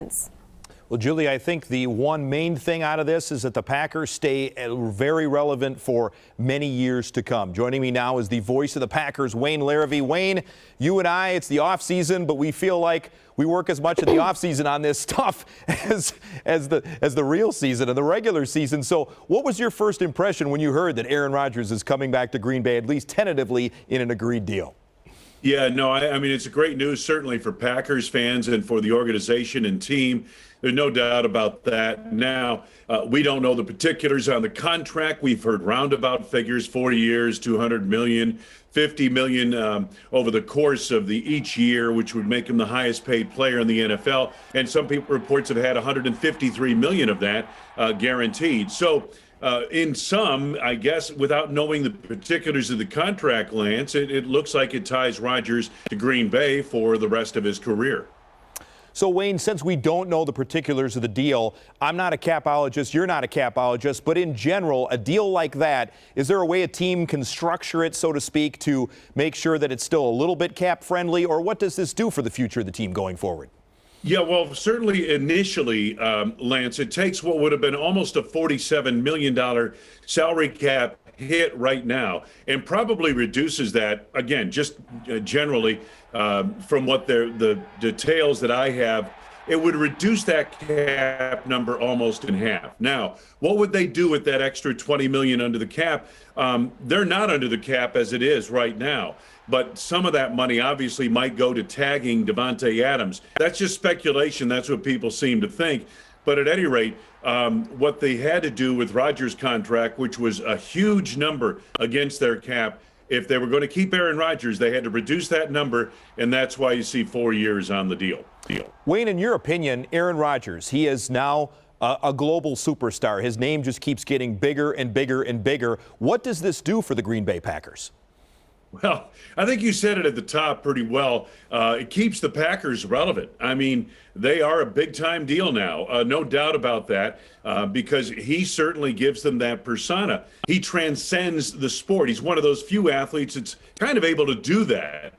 fans. Well, Julie, I think the one main thing out of this is that the Packers stay very relevant for many years to come. Joining me now is the voice of the Packers, Wayne Larrivee. Wayne, you and I, it's the off season, but we feel like we work as much in the off season on this stuff as the real season and the regular season. So what was your first impression when you heard that Aaron Rodgers is coming back to Green Bay, at least tentatively, in an agreed deal? Yeah, no, I mean, it's great news, certainly for Packers fans and for the organization and team. There's no doubt about that. Now, we don't know the particulars on the contract. We've heard roundabout figures, 4 years, $200 million, $50 million over the course of each year, which would make him the highest paid player in the NFL. And some reports have had $153 million of that guaranteed. So, in sum, I guess, without knowing the particulars of the contract, Lance, it looks like it ties Rodgers to Green Bay for the rest of his career. So, Wayne, since we don't know the particulars of the deal, I'm not a capologist, you're not a capologist, but in general, a deal like that, is there a way a team can structure it, so to speak, to make sure that it's still a little bit cap-friendly, or what does this do for the future of the team going forward? Yeah, well, certainly initially, Lance, it takes what would have been almost a $47 million salary cap hit right now and probably reduces that, again, just generally from what the details that I have, it would reduce that cap number almost in half. Now, what would they do with that extra $20 million under the cap? They're not under the cap as it is right now. But some of that money obviously might go to tagging Davante Adams. That's just speculation. That's what people seem to think. But at any rate, what they had to do with Rodgers' contract, which was a huge number against their cap, if they were going to keep Aaron Rodgers, they had to reduce that number, and that's why you see 4 years on the deal. Wayne, in your opinion, Aaron Rodgers, he is now a global superstar. His name just keeps getting bigger and bigger and bigger. What does this do for the Green Bay Packers? Well, I think you said it at the top pretty well. It keeps the Packers relevant. I mean, they are a big-time deal now, no doubt about that, because he certainly gives them that persona. He transcends the sport. He's one of those few athletes that's kind of able to do that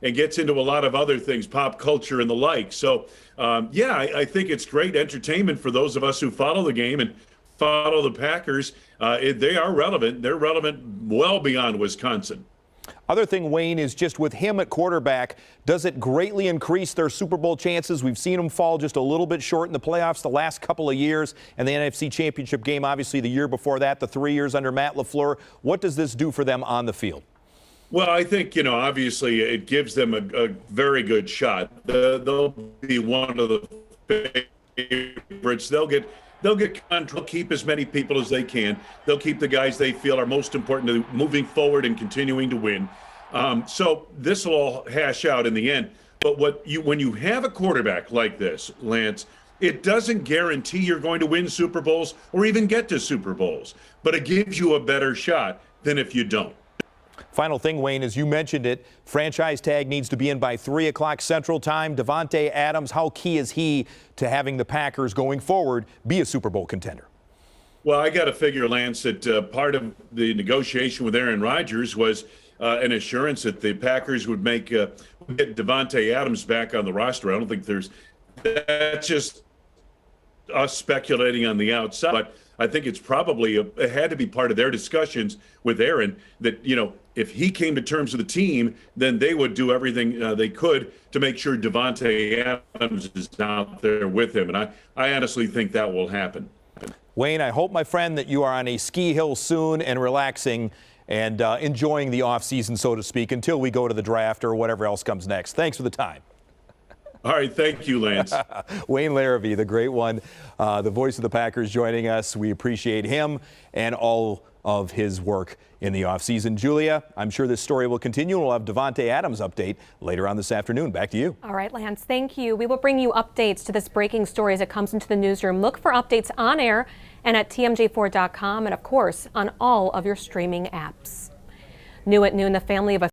and gets into a lot of other things, pop culture and the like. So, yeah, I think it's great entertainment for those of us who follow the game and follow the Packers. They are relevant. They're relevant well beyond Wisconsin. Other thing, Wayne, is just with him at quarterback, does it greatly increase their Super Bowl chances? We've seen them fall just a little bit short in the playoffs the last couple of years, and the NFC Championship game, obviously, the year before that, the 3 years under Matt LaFleur. What does this do for them on the field? Well, I think, obviously it gives them a very good shot. They'll be one of the favorites. They'll get control, keep as many people as they can. They'll keep the guys they feel are most important to moving forward and continuing to win. So this will all hash out in the end. But when you have a quarterback like this, Lance, it doesn't guarantee you're going to win Super Bowls or even get to Super Bowls, but it gives you a better shot than if you don't. Final thing, Wayne, as you mentioned it, franchise tag needs to be in by 3 o'clock Central Time. Davante Adams, how key is he to having the Packers going forward be a Super Bowl contender? Well, I got to figure, Lance, that part of the negotiation with Aaron Rodgers was an assurance that the Packers would get Davante Adams back on the roster. I don't think that's just us speculating on the outside, but I think it's probably it had to be part of their discussions with Aaron that, if he came to terms with the team, then they would do everything they could to make sure Davante Adams is out there with him. And I honestly think that will happen. Wayne, I hope, my friend, that you are on a ski hill soon and relaxing and enjoying the offseason, so to speak, until we go to the draft or whatever else comes next. Thanks for the time. All right. Thank you, Lance. Wayne Larrivee, the great one, the voice of the Packers, joining us. We appreciate him and all of his work in the offseason. Julia, I'm sure this story will continue. We'll have Davante Adams update later on this afternoon. Back to you. All right, Lance, thank you. We will bring you updates to this breaking story as it comes into the newsroom. Look for updates on air and at tmj4.com and, of course, on all of your streaming apps. New at noon, the family of a